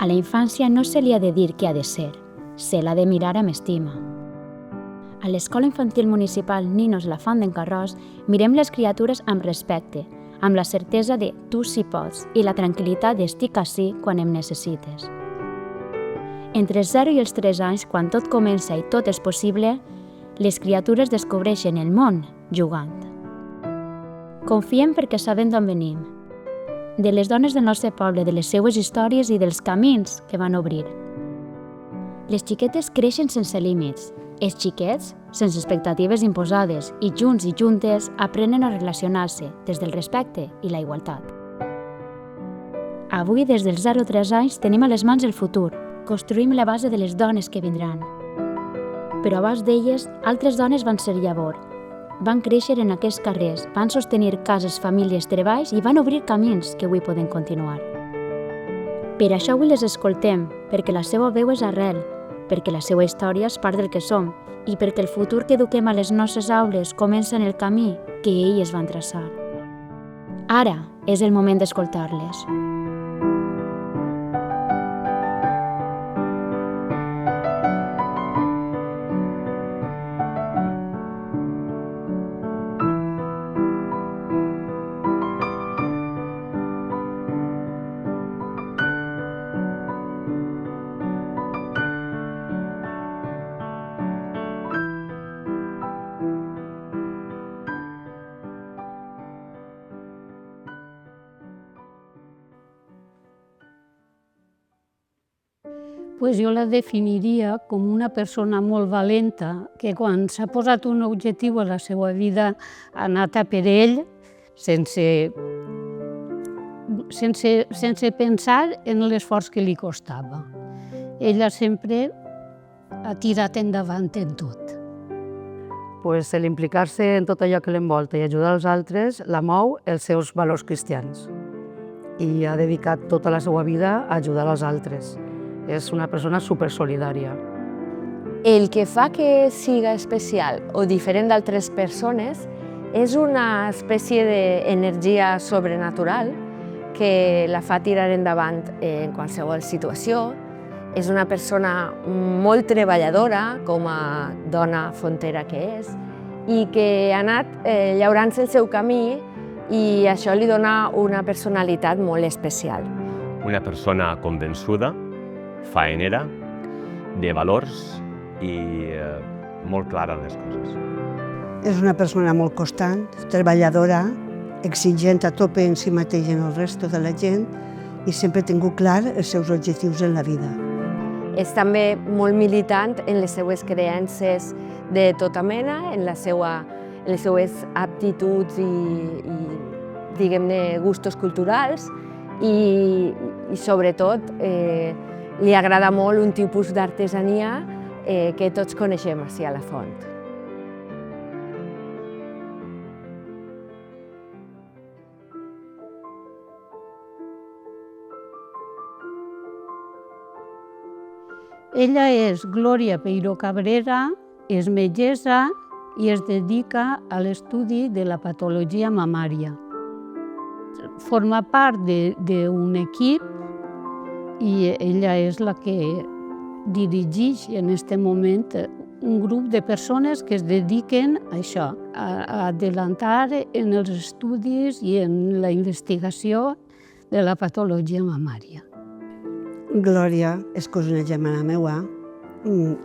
A la infància no se li ha de dir què ha de ser, se l'ha de mirar amb estima. A l'Escola Infantil Municipal Ninos La Font d'en Carròs mirem les criatures amb respecte, amb la certesa de tu sí pots i la tranquil·litat d'estic ací quan em necessites. Entre els 0 i els 3 anys, quan tot comença i tot és possible, les criatures descobreixen el món jugant. Confiem perquè sabem d'on venim, de les dones del nostre poble, de les seues històries i dels camins que van obrir. Les xiquetes creixen sense límits, els xiquets sense expectatives imposades i junts i juntes aprenen a relacionar-se des del respecte i la igualtat. Avui, des dels 0 a 3 anys, tenim a les mans el futur, construïm la base de les dones que vindran. Però abans d'elles, altres dones van ser llavor, van créixer en aquests carrers, van sostenir cases, famílies, treballs i van obrir camins que avui poden continuar. Per això avui les escoltem, perquè la seva veu és arrel, perquè la seva història és part del que som i perquè el futur que eduquem a les nostres aules comença en el camí que elles van traçar. Ara és el moment d'escoltar-les. Pues jo la definiria com una persona molt valenta que quan s'ha posat un objectiu a la seva vida ha anat a per ell sense pensar en l'esforç que li costava. Ella sempre ha tirat endavant en tot. L'implicar-se en tot allò que l'envolta i ajudar els altres la mou els seus valors cristians i ha dedicat tota la seva vida a ajudar els altres. És una persona supersolidària. El que fa que siga especial o diferent d'altres persones és una espècie d'energia sobrenatural que la fa tirar endavant en qualsevol situació. És una persona molt treballadora, com a dona fontera que és, i que ha anat llaurant-se el seu camí i això li dona una personalitat molt especial. Una persona convençuda, faenera, de valors i molt clara en les coses. És una persona molt constant, treballadora, exigent a tope en si mateix i en el resto de la gent i sempre ha tingut clar els seus objectius en la vida. És també molt militant en les seues creences de tota mena, en les seues aptituds i diguem-ne, gustos culturals i sobretot li agrada molt un tipus d'artesania que tots coneixem ací a la font. Ella és Glòria Peiró Cabrera, és metgessa i es dedica a l'estudi de la patologia mamària. Forma part d'un equip i ella és la que dirigeix en aquest moment un grup de persones que es dediquen a això, a adelantar en els estudis i en la investigació de la patologia mamària. Glòria és cosina germana meva,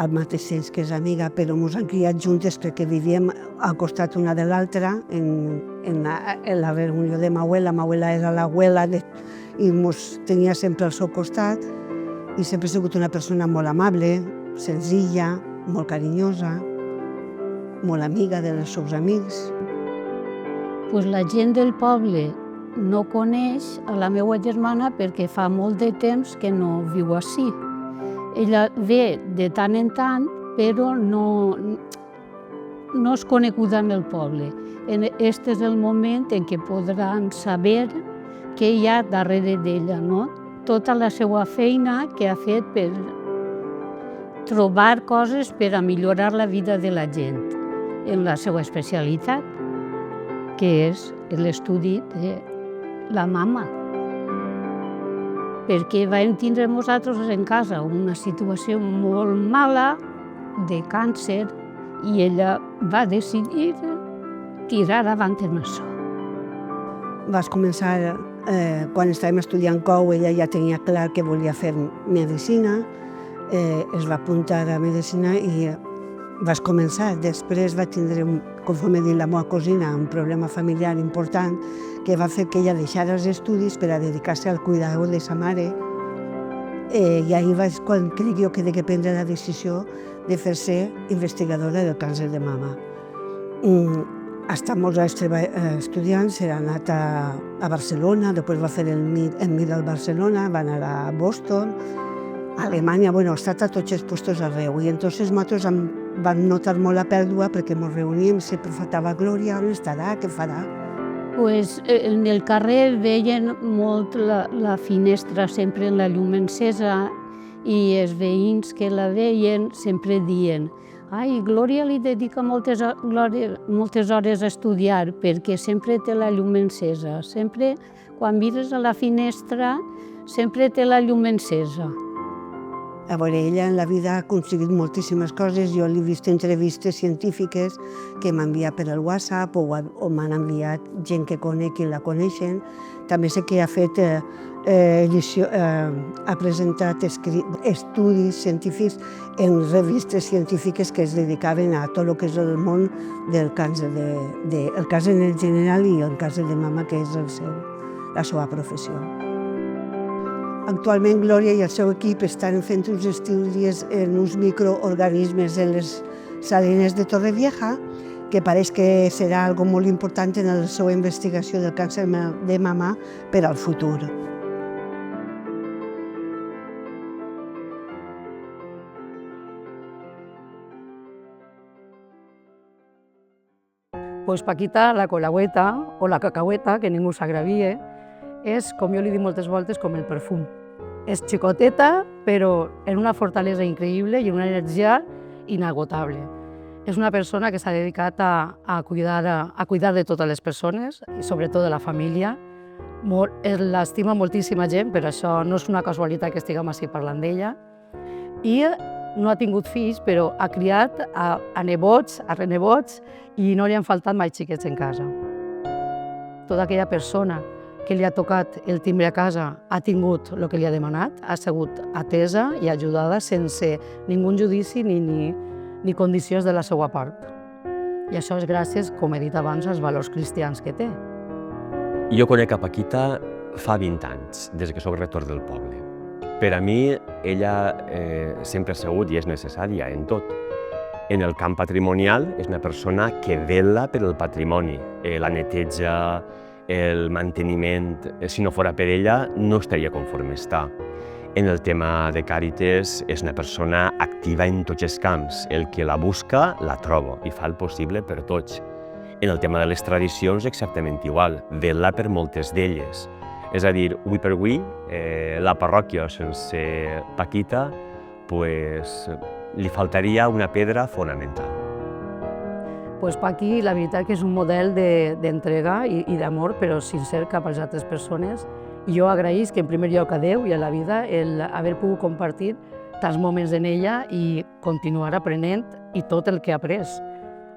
al mateix temps que és amiga, però ens han criat juntes perquè vivíem al costat una de l'altra en la reunió de ma abuela. Ma abuela era l'abuela i ens tenia sempre al seu costat i sempre ha sigut una persona molt amable, senzilla, molt carinyosa, molt amiga dels seus amics. La gent del poble no coneix a la meva germana perquè fa molt de temps que no viu ací. Ella ve de tant en tant, però no és coneguda en el poble. Aquest és el moment en què podran saber què hi ha darrere d'ella, no? Tota la seva feina que ha fet per trobar coses per a millorar la vida de la gent en la seva especialitat, que és l'estudi de la mama. perquè vam tindre nosaltres en casa una situació molt mala de càncer i ella va decidir tirar avant amb això. Vas començar, quan estàvem estudiant COU, ella ja tenia clar que volia fer medicina, es va apuntar a medicina i vas començar. Després va tindre, conforme he dit la meva cosina, un problema familiar important que va fer que ella deixara els estudis per a dedicar-se al cuidador de sa mare. I ahir vaig, quan crec jo que he de prendre la decisió de fer-se investigadora del càncer de mama. Ha estat molts anys estudiant, s'ha anat a Barcelona, després va fer el MIR al Barcelona, va anar a Boston, a Alemanya, ha estat a tots els llocs arreu. I entonces nosaltres vam notar molt la pèrdua perquè ens reuníem, sempre faltava Glòria, on estarà, què farà? Pues, en el carrer veien molt la finestra sempre en la llum encesa i els veïns que la veien sempre diuen «Ai, Glòria li dedica moltes hores a estudiar perquè sempre té la llum encesa, sempre, quan mires a la finestra, sempre té la llum encesa». A veure, ella en la vida ha aconseguit moltíssimes coses. Jo l'he vist entrevistes científiques que m'ha enviat per el WhatsApp o m'han enviat gent que conec i la coneixen. També sé que ha fet ha presentat estudis científics en revistes científiques que es dedicaven a tot el que és el món del càncer, el càncer en general i el càncer de mama, que és la seva professió. Actualment, Glòria i el seu equip estan fent uns estudis en uns microorganismes en les salines de Torrevieja, que pareix que serà algo molt important en la seva investigació del càncer de mama per al futur. Pues Paquita, la colagüeta o la cacaueta, que ningú s'agravie, és, com jo li dic moltes voltes, com el perfum. És xicoteta, però en una fortalesa increïble i una energia inagotable. És una persona que s'ha dedicat a cuidar de totes les persones, i sobretot de la família. L'estima moltíssima gent, per això no és una casualitat que estiguem així parlant d'ella. I no ha tingut fills, però ha criat a nebots, a renebots, i no li han faltat mai xiquets en casa. Tota aquella persona que li ha tocat el timbre a casa ha tingut el que li ha demanat, ha sigut atesa i ajudada sense ningú judici ni condicions de la seva part. I això és gràcies, com he dit abans, als valors cristians que té. Jo conec a Paquita fa 20 anys, des que soc rector del poble. Per a mi, ella sempre ha sigut i és necessària en tot. En el camp patrimonial és una persona que vela per el patrimoni, la neteja, el manteniment. Si no fora per ella, no estaria conforme està. En el tema de Càritas és una persona activa en tots els camps. El que la busca, la troba i fa el possible per tots. En el tema de les tradicions, exactament igual. Vela per moltes d'elles. És a dir, avui per avui, la parròquia sense Paquita, li faltaria una pedra fonamental. Paqui, la veritat que és un model d'entrega i d'amor, però sincer cap a les altres persones. I jo agraïsc en primer lloc a Déu i a la vida haver pogut compartir tants moments en ella i continuar aprenent i tot el que ha après.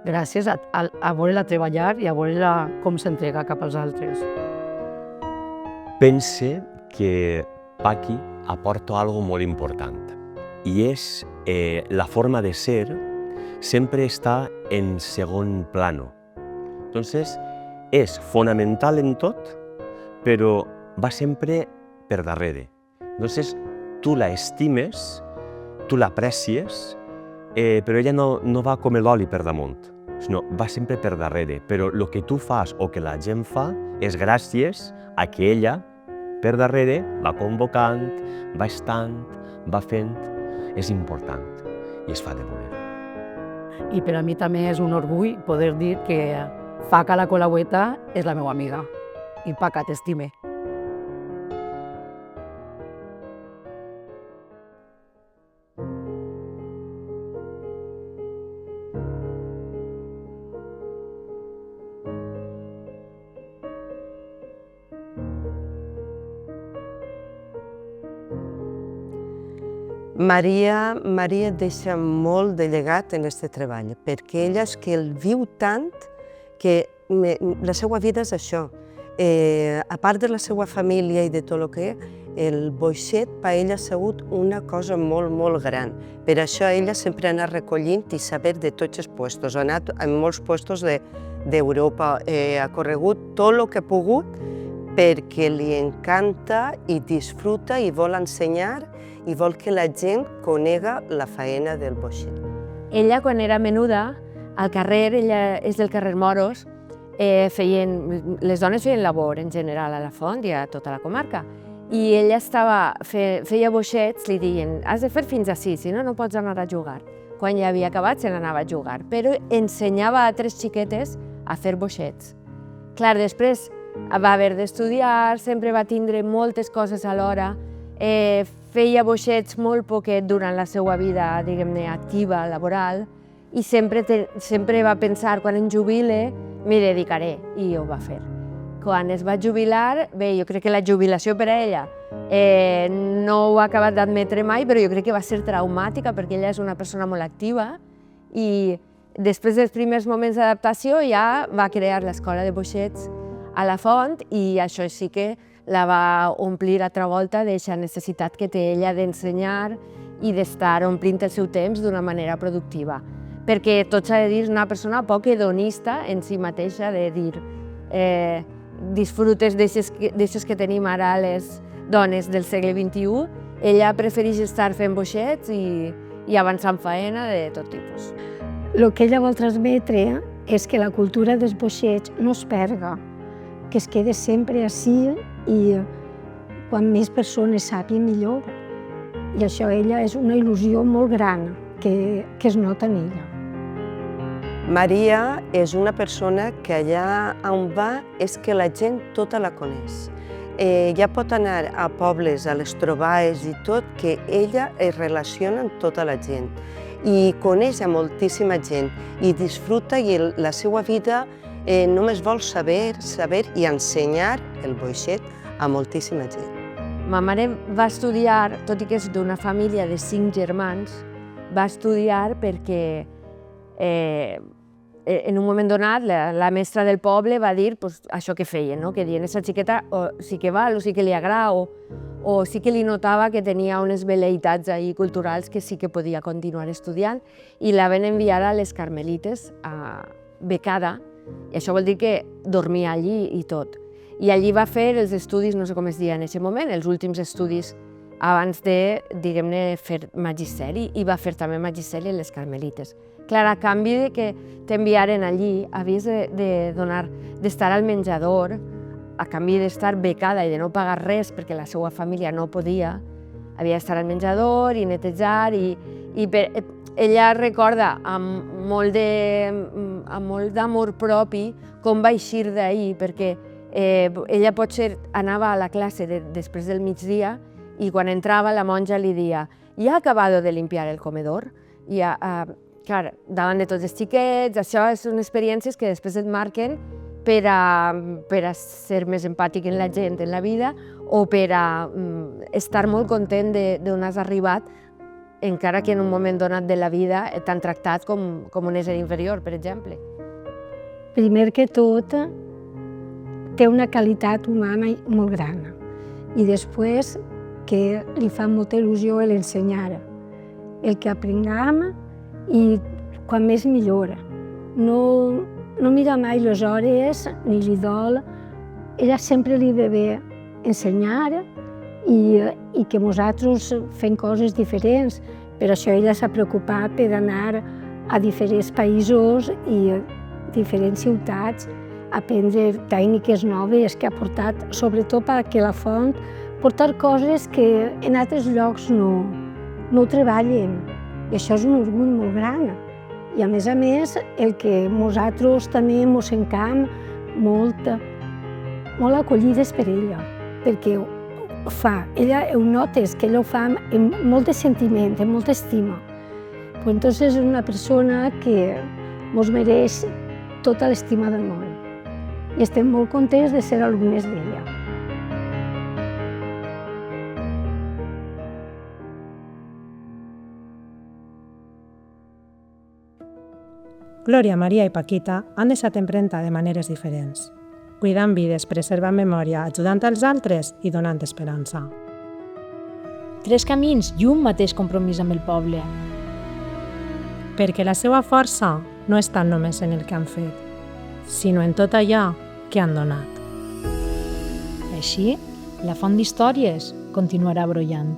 Gràcies a veure-la treballar i a veure-la com s'entrega cap als altres. Pense que Paqui aporta algo molt important i és la forma de ser sempre està en segon plano. Entonces, és fonamental en tot, però va sempre per darrere. Entonces, tu la estimes, tu l'aprecies, però ella no va com l'oli per damunt, sinó va sempre per darrere. Però el que tu fas o que la gent fa és gràcies a que ella, per darrere, va convocant, va estant, va fent. És important i es fa de voler. I per a mi també és un orgull poder dir que Paca la colagüeta és la meva amiga. I Paca, t'estime. Maria deixa molt de llegat en aquest treball, perquè ella és que el viu tant que la seva vida és això. A part de la seva família i de tot el que el boixet per ella ha sigut una cosa molt, molt gran. Per això ella sempre ha anat recollint i saber de tots els puestos. Ha anat a molts puestos d'Europa, ha corregut tot el que ha pogut perquè li encanta i disfruta i vol ensenyar i vol que la gent conega la faena del boixet. Ella, quan era menuda, al carrer, ella és del carrer Moros, les dones feien labor en general a la Font i a tota la comarca. I ella feia boixets, li deien, has de fer fins ací, si no, no pots anar a jugar. Quan ja havia acabat, se n'anava a jugar, però ensenyava a 3 xiquetes a fer boixets. Clar, després va haver d'estudiar, sempre va tindre moltes coses alhora, feia boixets molt poquet durant la seva vida, diguem-ne, activa, laboral, i sempre va pensar, quan em jubile, m'hi dedicaré, i ho va fer. Quan es va jubilar, bé, jo crec que la jubilació per a ella no ho ha acabat d'admetre mai, però jo crec que va ser traumàtica perquè ella és una persona molt activa i després dels primers moments d'adaptació ja va crear l'escola de boixets a la Font i això sí que la va omplir altra volta d'aquesta necessitat que té ella d'ensenyar i d'estar omplint el seu temps d'una manera productiva. Perquè tot s'ha de dir, és una persona poc hedonista en si mateixa, de dir disfrutes d'aixes que tenim ara les dones del segle XXI, ella prefereix estar fent boixets i avançar en faena de tot tipus. El que ella vol transmetre és que la cultura dels boixets no es perga, que es quede sempre així i quan més persones sàpien millor. I això ella és una il·lusió molt gran que es nota en ella. Maria és una persona que allà on va és que la gent tota la coneix. Ja pot anar a pobles, a les trobades i tot, que ella es relaciona amb tota la gent i coneix a moltíssima gent i disfruta i la seva vida només vol saber i ensenyar el boixet a moltíssima gent. Ma mare va estudiar, tot i que és d'una família de 5 germans, va estudiar perquè en un moment donat la mestra del poble va dir això que feien, que deien, aquesta xiqueta sí que val o sí que li agrada o sí que li notava que tenia unes velleïtats culturals que sí que podia continuar estudiant i la van enviar a les Carmelites becada, i això vol dir que dormia allí i tot. I allí va fer els estudis, no sé com es deia en aquest moment, els últims estudis abans de, diguem-ne, fer magisteri, i va fer també magisteri a les Carmelites. Clar, a canvi de que t'enviaren allí, havies d'estar al menjador, a canvi d'estar becada i de no pagar res perquè la seva família no podia, havia d'estar al menjador i netejar, i ella recorda amb molt d'amor propi com va eixir d'ahir, perquè ella potser anava a la classe després del migdia i quan entrava la monja li deia «¿Ya ha acabado de limpiar el comedor?» I clar, davant de tots els xiquets, això són experiències que després et marquen per a ser més empàtic en la gent, en la vida, o per a estar molt content d'on has arribat, encara que en un moment donat de la vida t'han tractat com un ésser inferior, per exemple. Primer que tot, té una qualitat humana molt gran i després que li fa molta il·lusió l'ensenyar, el que aprenguem i quan més millora. No mira mai les hores ni li dol, ella sempre li ve bé ensenyar i que nosaltres fem coses diferents. Per això ella s'ha preocupat per anar a diferents països i a diferents ciutats a aprendre tècniques noves que ha portat, sobretot perquè la Font portar coses que en altres llocs no ho treballen. I això és un orgull molt gran. I a més, el que nosaltres també ens sentim molt acollides per ella, perquè ho fa. Ella ho notes, que ella ho fa amb molt de sentiment, amb molta estima. Llavors és una persona que ens mereix tota l'estima del món. I estem molt contents de ser alumnes d'ella. Glòria, Maria i Paquita han deixat empremta de maneres diferents, cuidant vides, preservant memòria, ajudant els altres i donant esperança. 3 camins i un mateix compromís amb el poble. Perquè la seva força no està només en el que han fet, sinó en tot allò que han donat. Així, la font d'històries continuarà brollant.